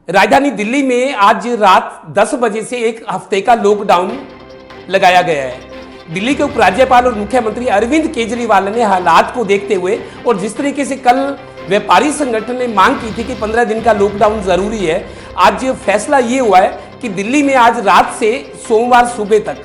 राजधानी दिल्ली में आज रात 10 बजे से एक हफ्ते का लॉकडाउन लगाया गया है। दिल्ली के उपराज्यपाल और मुख्यमंत्री अरविंद केजरीवाल ने हालात को देखते हुए और जिस तरीके से कल व्यापारी संगठन ने मांग की थी कि 15 दिन का लॉकडाउन जरूरी है, आज फैसला ये हुआ है कि दिल्ली में आज रात से सोमवार सुबह तक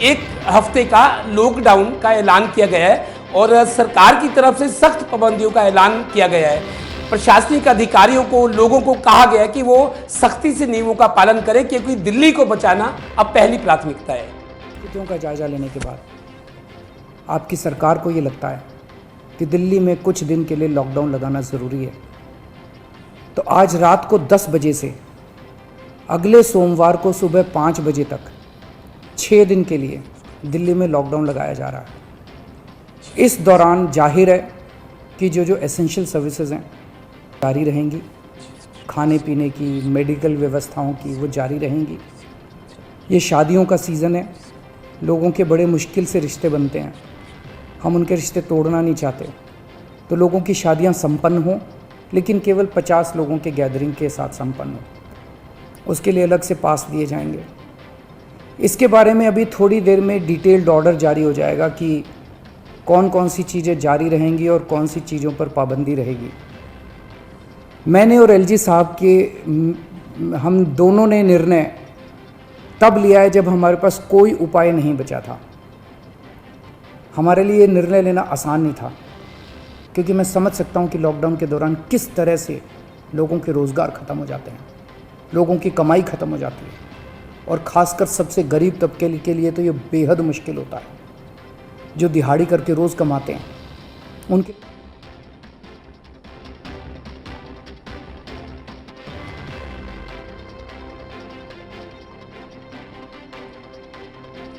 एक हफ्ते का लॉकडाउन का ऐलान किया गया है और सरकार की तरफ से सख्त पाबंदियों का ऐलान किया गया है। प्रशासनिक अधिकारियों को, लोगों को कहा गया है कि वो सख्ती से नियमों का पालन करें, क्योंकि दिल्ली को बचाना अब पहली प्राथमिकता है। स्थितियों का जायजा लेने के बाद आपकी सरकार को ये लगता है कि दिल्ली में कुछ दिन के लिए लॉकडाउन लगाना ज़रूरी है, तो आज रात को 10 बजे से अगले सोमवार को सुबह 5 बजे तक 6 दिन के लिए दिल्ली में लॉकडाउन लगाया जा रहा है। इस दौरान जाहिर है कि जो एसेंशियल सर्विसेज हैं जारी रहेंगी, खाने पीने की, मेडिकल व्यवस्थाओं की वो जारी रहेंगी। ये शादियों का सीज़न है, लोगों के बड़े मुश्किल से रिश्ते बनते हैं, हम उनके रिश्ते तोड़ना नहीं चाहते, तो लोगों की शादियां संपन्न हों, लेकिन केवल 50 लोगों के गैदरिंग के साथ संपन्न हो, उसके लिए अलग से पास दिए जाएंगे। इसके बारे में अभी थोड़ी देर में डिटेल्ड ऑर्डर जारी हो जाएगा कि कौन कौन सी चीज़ें जारी रहेंगी और कौन सी चीज़ों पर पाबंदी रहेगी। मैंने और एलजी साहब के हम दोनों ने निर्णय तब लिया है जब हमारे पास कोई उपाय नहीं बचा था। हमारे लिए निर्णय लेना आसान नहीं था, क्योंकि मैं समझ सकता हूं कि लॉकडाउन के दौरान किस तरह से लोगों के रोज़गार ख़त्म हो जाते हैं, लोगों की कमाई ख़त्म हो जाती है, और ख़ासकर सबसे गरीब तबके के लिए तो ये बेहद मुश्किल होता है, जो दिहाड़ी करके रोज़ कमाते हैं उनके।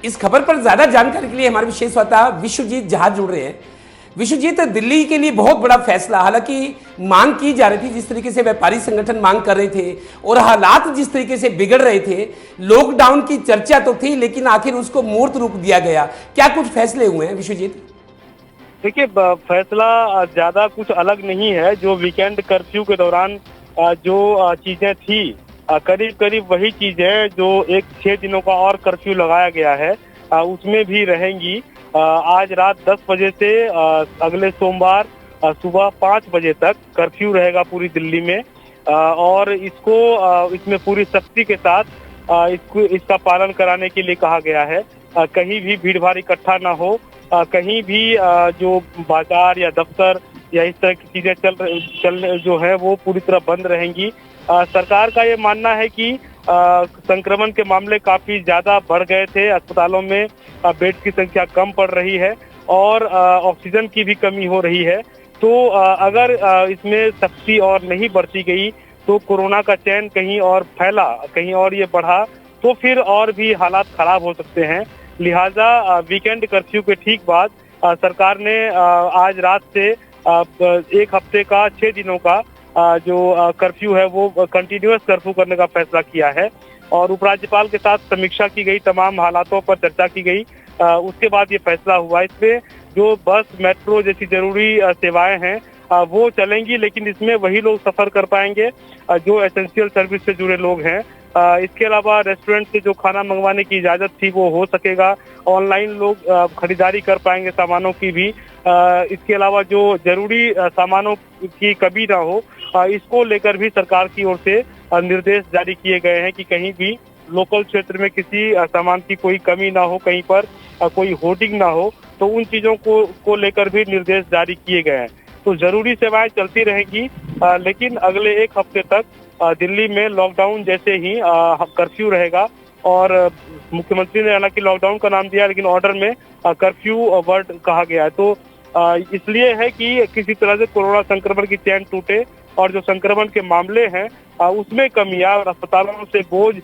इस खबर पर ज्यादा जानकारी के लिए हमारे विशेष श्रोता विश्वजीत झा जुड़ रहे हैं। विश्वजीत, दिल्ली के लिए बहुत बड़ा फैसला, हालांकि मांग की जा रही थी, जिस तरीके से व्यापारी संगठन मांग कर रहे थे और हालात जिस तरीके से बिगड़ रहे थे, लॉकडाउन की चर्चा तो थी, लेकिन आखिर उसको मूर्त रूप दिया गया। क्या कुछ फैसले हुए हैं विश्वजीत? देखिए, फैसला ज्यादा कुछ अलग नहीं है। जो वीकेंड कर्फ्यू के दौरान जो चीजें थी, करीब करीब वही चीज है जो 6 दिनों का और कर्फ्यू लगाया गया है, उसमें भी रहेंगी। आज रात 10 बजे से अगले सोमवार सुबह 5 बजे तक कर्फ्यू रहेगा पूरी दिल्ली में, और इसमें पूरी सख्ती के साथ इसका पालन कराने के लिए कहा गया है। कहीं भी भीड़ भाड़ इकट्ठा ना हो, कहीं भी जो बाजार या दफ्तर या इस तरह की चीजें चल जो है वो पूरी तरह बंद रहेंगी। सरकार का ये मानना है कि संक्रमण के मामले काफी ज्यादा बढ़ गए थे, अस्पतालों में बेड की संख्या कम पड़ रही है और ऑक्सीजन की भी कमी हो रही है। तो अगर इसमें सख्ती और नहीं बरती गई तो कोरोना का चैन कहीं और फैला, कहीं और ये बढ़ा, तो फिर और भी हालात खराब हो सकते हैं। लिहाजा वीकेंड कर्फ्यू के ठीक बाद सरकार ने आज रात से एक हफ्ते का 6 दिनों का जो कर्फ्यू है वो कंटिन्यूअस कर्फ्यू करने का फैसला किया है, और उपराज्यपाल के साथ समीक्षा की गई, तमाम हालातों पर चर्चा की गई, उसके बाद ये फैसला हुआ। इसमें जो बस, मेट्रो जैसी जरूरी सेवाएं हैं वो चलेंगी, लेकिन इसमें वही लोग सफर कर पाएंगे जो एसेंशियल सर्विस से जुड़े लोग हैं। इसके अलावा रेस्टोरेंट से जो खाना मंगवाने की इजाजत थी वो हो सकेगा, ऑनलाइन लोग खरीदारी कर पाएंगे सामानों की भी। इसके अलावा जो जरूरी सामानों की कमी ना हो, इसको लेकर भी सरकार की ओर से निर्देश जारी किए गए हैं कि कहीं भी लोकल क्षेत्र में किसी सामान की कोई कमी ना हो, कहीं पर कोई होर्डिंग ना हो, तो उन चीजों को लेकर भी निर्देश जारी किए गए हैं। तो जरूरी सेवाएं चलती रहेंगी, लेकिन अगले एक हफ्ते तक दिल्ली में लॉकडाउन जैसे ही कर्फ्यू रहेगा। और मुख्यमंत्री ने हालांकि लॉकडाउन का नाम दिया, लेकिन ऑर्डर में कर्फ्यू वर्ड कहा गया है। तो इसलिए है कि किसी तरह से कोरोना संक्रमण की चैन टूटे और जो संक्रमण के मामले हैं उसमें कमी आए और अस्पतालों से बोझ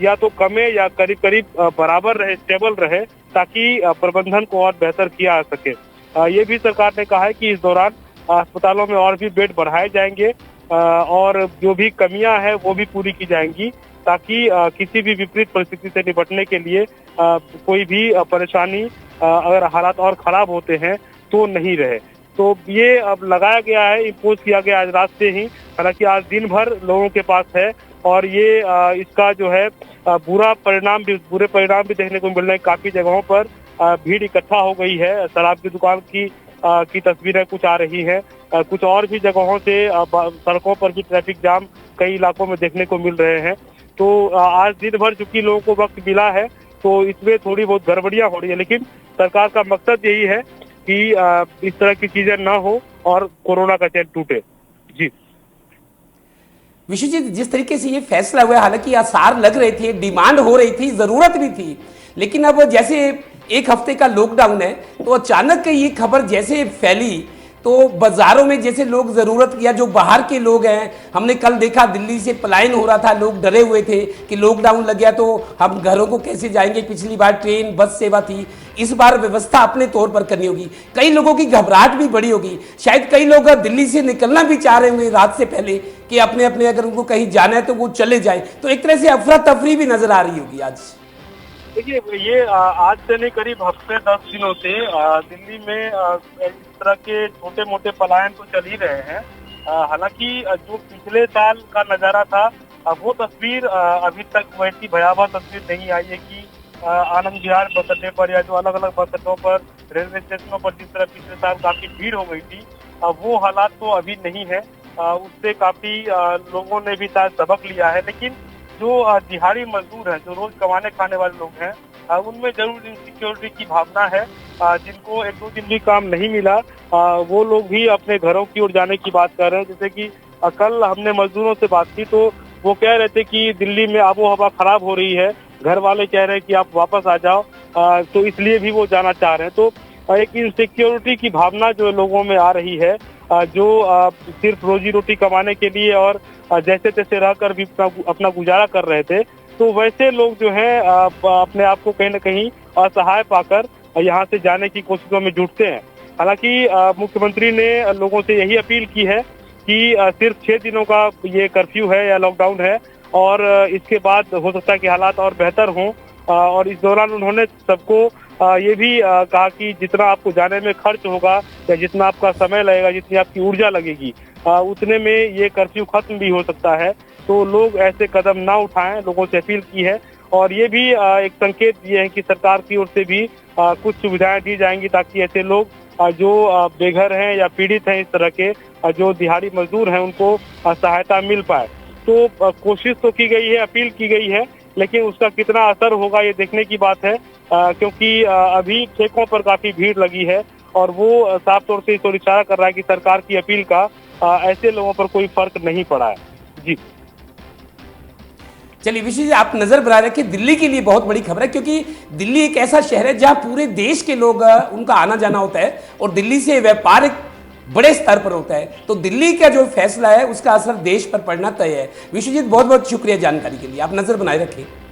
या तो कमे या करीब करीब बराबर रहे, स्टेबल रहे, ताकि प्रबंधन को और बेहतर किया जा सके। ये भी सरकार ने कहा है कि इस दौरान अस्पतालों में और भी बेड बढ़ाए जाएंगे और जो भी कमियां हैं वो भी पूरी की जाएंगी, ताकि किसी भी विपरीत परिस्थिति से निपटने के लिए कोई भी परेशानी अगर हालात और खराब होते हैं तो नहीं रहे। तो ये अब लगाया गया है, इम्पोज किया गया आज रात से ही। हालांकि आज दिन भर लोगों के पास है और ये इसका जो है बुरे परिणाम भी देखने को मिल रहे हैं। काफी जगहों पर भीड़ इकट्ठा हो गई है। शराब की दुकान की तस्वीरें कुछ आ रही हैं। कुछ और भी जगहों से सड़कों पर भी ट्रैफिक जाम कई इलाकों में देखने को मिल रहे हैं। तो आज दिन भर चूंकि लोगों को वक्त मिला है तो इसमें थोड़ी बहुत गड़बड़ियां हो रही है, लेकिन सरकार का मकसद यही है कि इस तरह की चीजें न हो और कोरोना का चैन टूटे। जी विश्वजीत, जिस तरीके से ये फैसला हुआ, हालांकि आसार लग रहे थे, डिमांड हो रही थी, जरूरत भी थी, लेकिन अब जैसे एक हफ्ते का लॉकडाउन है तो अचानक ये खबर जैसे फैली तो बाजारों में जैसे लोग जरूरत या जो बाहर के लोग हैं, हमने कल देखा दिल्ली से पलायन हो रहा था, लोग डरे हुए थे कि लॉकडाउन लग गया तो हम घरों को कैसे जाएंगे। पिछली बार ट्रेन बस सेवा थी, इस बार व्यवस्था अपने तौर पर करनी होगी। कई लोगों की घबराहट भी बड़ी होगी, शायद कई लोग दिल्ली से निकलना भी चाह रहे होंगे रात से पहले कि अपने अपने अगर उनको कहीं जाना है तो वो चले जाए। तो एक तरह से अफरा तफरी भी नजर आ रही होगी आज। देखिए, ये आज से नहीं करीब हफ्ते 10 दिनों से दिल्ली में इस तरह के छोटे मोटे पलायन तो चल ही रहे हैं। हालांकि जो पिछले साल का नजारा था वो तस्वीर अभी तक वैसी भयावह तस्वीर नहीं आई है कि आनंद विहार बस अड्डे पर या जो अलग अलग बस अड्डों पर, रेलवे स्टेशनों पर जिस तरह पिछले साल काफी भीड़ हो गई थी, वो हालात तो अभी नहीं है। उससे काफी लोगों ने भी शायद सबक लिया है। लेकिन जो दिहाड़ी मजदूर हैं, जो रोज कमाने खाने वाले लोग हैं, उनमें जरूर इनसिक्योरिटी की भावना है। जिनको 1-2 दिन भी काम नहीं मिला, वो लोग भी अपने घरों की ओर जाने की बात कर रहे हैं। जैसे कि कल हमने मजदूरों से बात की तो वो कह रहे थे कि दिल्ली में आबो हवा खराब हो रही है, घर वाले कह रहे हैं कि आप वापस आ जाओ, तो इसलिए भी वो जाना चाह रहे हैं। तो एक इनसिक्योरिटी की भावना जो लोगों में आ रही है, जो सिर्फ रोजी रोटी कमाने के लिए और जैसे तैसे रहकर भी अपना गुजारा कर रहे थे, तो वैसे लोग जो हैं अपने आप को कहीं न कहीं असहाय पाकर यहाँ से जाने की कोशिशों में जुटते हैं। हालांकि मुख्यमंत्री ने लोगों से यही अपील की है कि सिर्फ 6 दिनों का ये कर्फ्यू है या लॉकडाउन है और इसके बाद हो सकता है कि हालात और बेहतर हों। और इस दौरान उन्होंने सबको ये भी कहा कि जितना आपको जाने में खर्च होगा या जितना आपका समय लगेगा, जितनी आपकी ऊर्जा लगेगी, उतने में ये कर्फ्यू खत्म भी हो सकता है। तो लोग ऐसे कदम ना उठाएं, लोगों से अपील की है। और ये भी एक संकेत दिए हैं कि सरकार की ओर से भी कुछ सुविधाएं दी जाएंगी ताकि ऐसे लोग जो बेघर हैं या पीड़ित हैं, इस तरह के जो दिहाड़ी मजदूर हैं, उनको सहायता मिल पाए। तो कोशिश तो की गई है, अपील की गई है, लेकिन उसका कितना असर होगा ये देखने की बात है। क्योंकि अभी ठेकों पर काफी भीड़ लगी है और वो साफ तौर से इस ओर इशारा कर रहा है कि सरकार की अपील का ऐसे लोगों पर कोई फर्क नहीं पड़ा है। जी चलिए विशु जी, आप नजर बना रहे कि दिल्ली के लिए बहुत बड़ी खबर है, क्योंकि दिल्ली एक ऐसा शहर है जहां पूरे देश के लोग उनका आना जाना होता है और दिल्ली से व्यापार एक बड़े स्तर पर होता है। तो दिल्ली का जो फैसला है उसका असर देश पर पड़ना तय है। विश्वजीत, बहुत बहुत शुक्रिया जानकारी के लिए, आप नजर बनाए रखें।